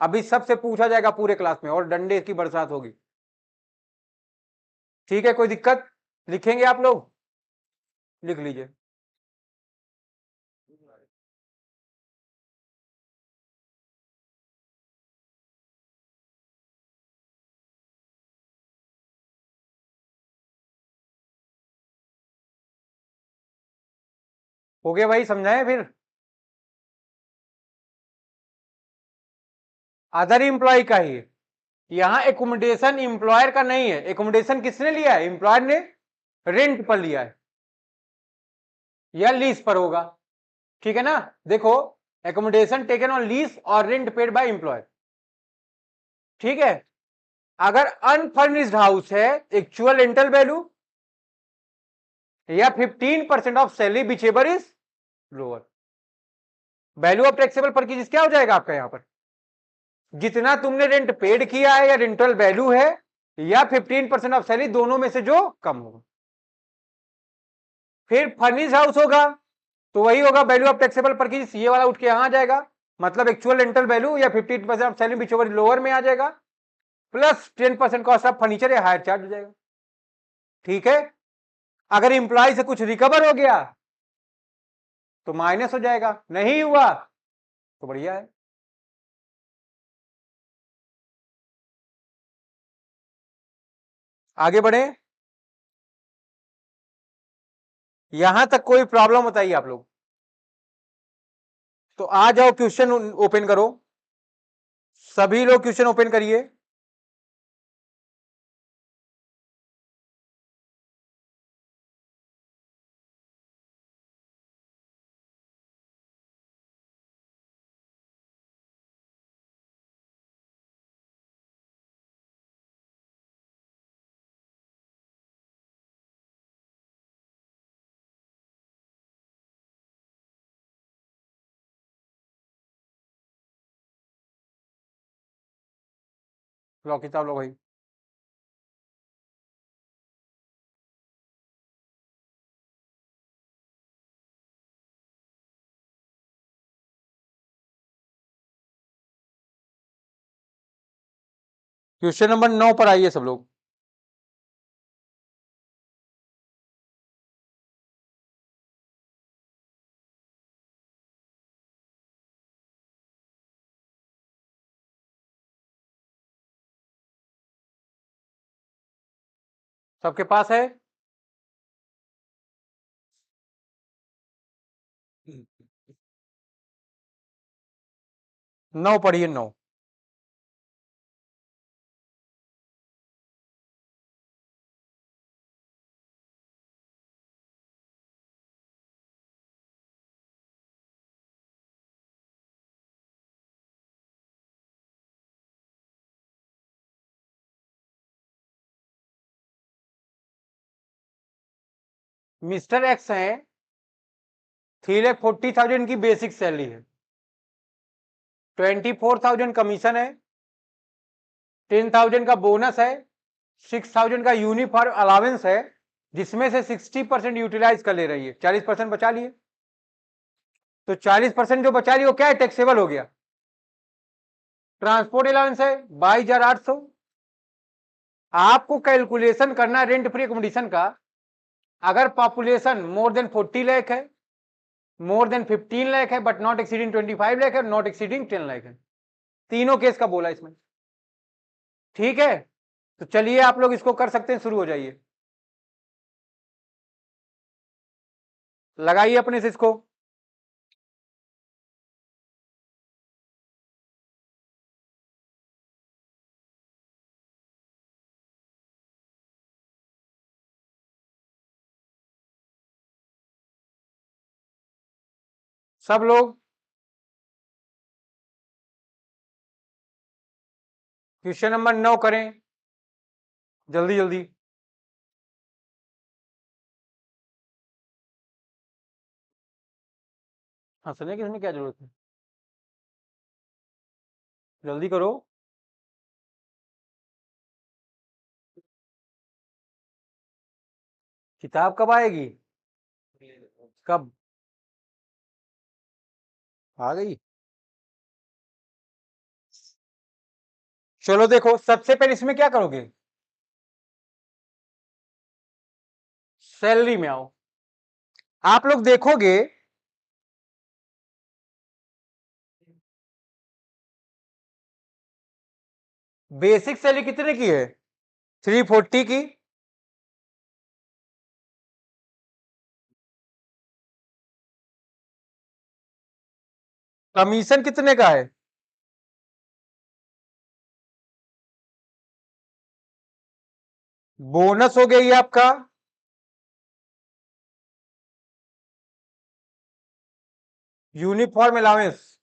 अभी सबसे पूछा जाएगा पूरे क्लास में और डंडे की बरसात होगी। ठीक है, कोई दिक्कत, लिखेंगे आप लोग, लिख लीजिए। हो गया भाई, समझाएं फिर। अदर इंप्लॉय का ही, यहां एकोमोडेशन इंप्लॉयर का नहीं है, एकोमोडेशन किसने लिया है, इंप्लॉयर ने रेंट पर लिया है या लीज पर होगा, ठीक है ना। देखो, एकोमोडेशन टेकन ऑन लीज और रेंट पेड बाय एम्प्लॉयर, ठीक है। अगर अनफर्निश्ड हाउस है, एक्चुअल रेंटल वैल्यू या 15% of salary whichever is lower, value of taxable purchase क्या हो जाएगा आपका, यहां पर जितना तुमने रेंट पेड किया है या रेंटल वैल्यू है या 15% ऑफ सैलरी, दोनों में से जो कम होगा। फिर फर्निश्ड हाउस होगा तो वही होगा, वैल्यू ऑफ टैक्सेबल परचेज ये वाला उठ के यहां आ जाएगा, मतलब एक्चुअल रेंटल वैल्यू या 15% of salary whichever lower में आ जाएगा, प्लस 10% कॉस्ट ऑफ फर्नीचर या हायर चार्ज हो जाएगा। ठीक है, अगर इंप्लॉय से कुछ रिकवर हो गया तो माइनस हो जाएगा, नहीं हुआ तो बढ़िया है। आगे बढ़े, यहां तक कोई प्रॉब्लम बताइए आप लोग, तो आ जाओ क्वेश्चन ओपन करो, सभी लोग क्वेश्चन ओपन करिए। लो किताब लो भाई। क्वेश्चन नंबर 9 पर आइए सब लोग। सबके पास है? 9 पढ़िए 9। मिस्टर एक्स है, 3,40,000 की बेसिक सैलरी है, 24,000 कमीशन है, 10,000 का बोनस है, 6,000 का यूनिफॉर्म अलावेंस है, जिसमें से 60% यूटिलाइज कर ले रही है, 40% बचा लिए। तो 40% जो बचा ली वो क्या है, टैक्सेबल हो गया। ट्रांसपोर्ट अलाउंस है 22,800। आपको कैलकुलेशन करना रेंट फ्री एकोमोडेशन का। अगर पॉपुलेशन मोर देन 40 लाख है, मोर देन 15 लाख है, बट नॉट एक्सीडिंग 25 लाख है, नॉट एक्सीडिंग 10 लाख है। तीनों केस का बोला इसमें, ठीक है। तो चलिए आप लोग इसको कर सकते हैं, शुरू हो जाइए, लगाइए अपने से इसको। सब लोग क्वेश्चन नंबर 9 करें, जल्दी जल्दी। हंसने की इसमें क्या जरूरत है, जल्दी करो। किताब कब आएगी? कब आ गई? चलो देखो, सबसे पहले इसमें क्या करोगे, सैलरी में आओ। आप लोग देखोगे बेसिक सैलरी कितने की है, 340 की। कमीशन कितने का है, बोनस हो गया ये आपका, यूनिफॉर्म अलाउंस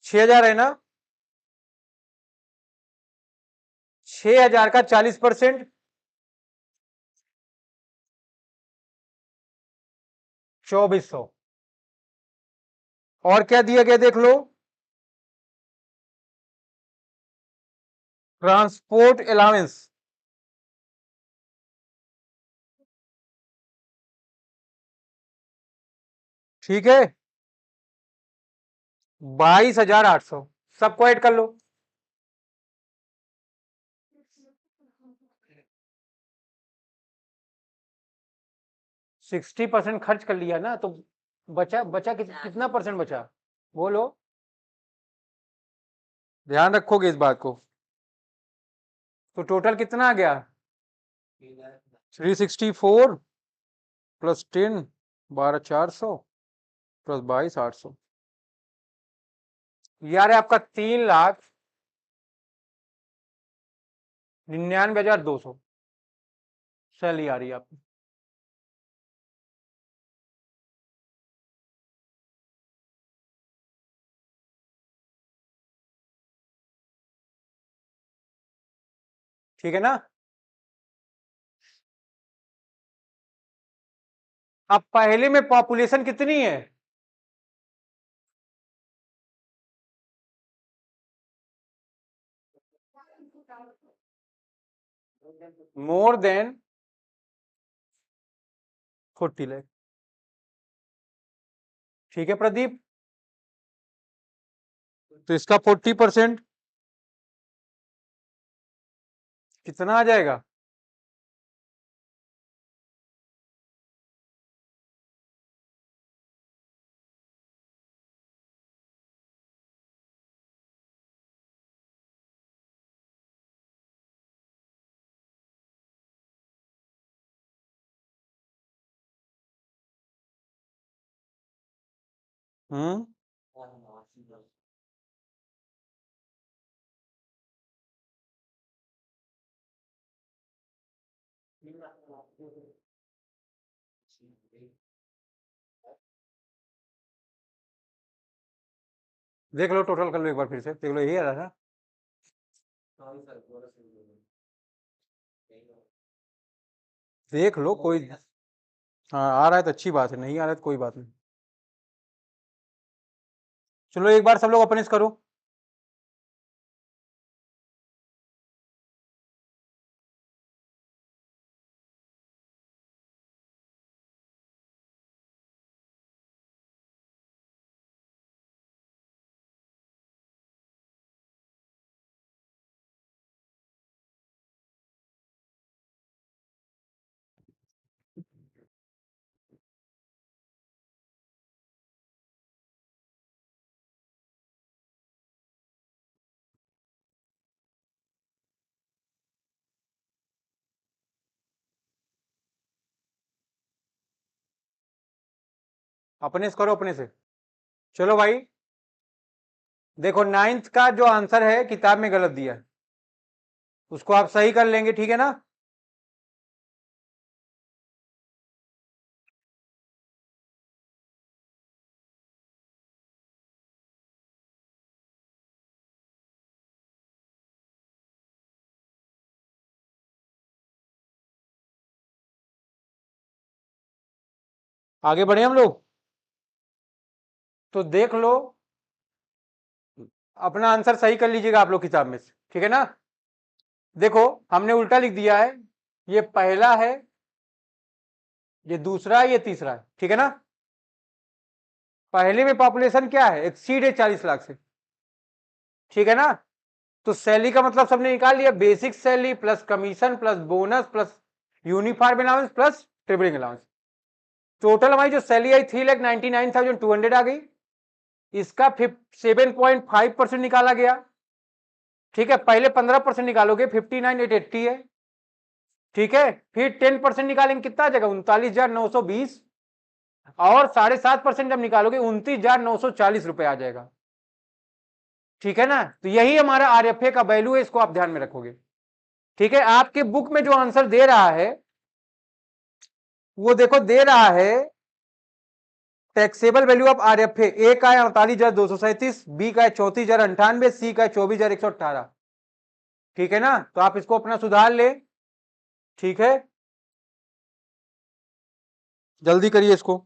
6,000 है ना, 6,000 का 40%, 2,400। और क्या दिया गया देख लो, ट्रांसपोर्ट अलाउंस, ठीक है, 22,800। सबको ऐड कर लो। 60% खर्च कर लिया ना, तो बचा बचा कितना परसेंट बचा, बोलो, ध्यान रखोगे इस बात को। तो टोटल कितना आ गया, 364 प्लस 10, 12,400 प्लस 22,800, यार आपका 3,99,200 सैलरी आ रही है आपकी। ठीक है ना। अब पहले में पॉपुलेशन कितनी है, मोर देन 40 लाख। ठीक है प्रदीप, तो इसका 40% कितना आ जाएगा? हम्म, देख लो टोटल कर लो एक बार फिर से, देख लो यही आ रहा था। देख लो कोई, हाँ आ रहा है तो अच्छी बात है, नहीं आ रहा है तो कोई बात नहीं। चलो एक बार सब लोग अपने से करो। अपने से करो, अपने से। चलो भाई, देखो 9th का जो आंसर है किताब में गलत दिया है, उसको आप सही कर लेंगे, ठीक है ना? आगे बढ़े हम लोग, तो देख लो, अपना आंसर सही कर लीजिएगा आप लोग किताब में से, ठीक है ना? देखो हमने उल्टा लिख दिया है, ये पहला है, ये दूसरा है, ये तीसरा है, ठीक है ना? पहले में पॉपुलेशन क्या है, एक्सीड है 40 लाख से, ठीक है ना? तो सैलरी का मतलब सबने निकाल लिया, basic salary plus commission plus bonus plus uniform allowance plus travelling allowance. Total हमारी जो सैलरी आई 3,99,200 आ गई, इसका 7.5% निकाला गया, ठीक है? पहले 15% निकालोगे 59,880 है, ठीक है? फिर 10% निकालेंगे, कितना आ जाएगा 39,920, और 7.5% जब निकालोगे 29,940 रुपए आ जाएगा, ठीक है ना? तो यही हमारा आरएफए का वैल्यू है, इसको आप ध्यान में रखोगे, ठीक है? आपके बुक में जो आंसर दे रहा है वो देखो दे रहा है टैक्सेबल वैल्यू ऑफ आरएफए, ए का है 48,237, बी का है 34,098, सी का है 24,118, ठीक है ना? तो आप इसको अपना सुधार ले, ठीक है? जल्दी करिए इसको।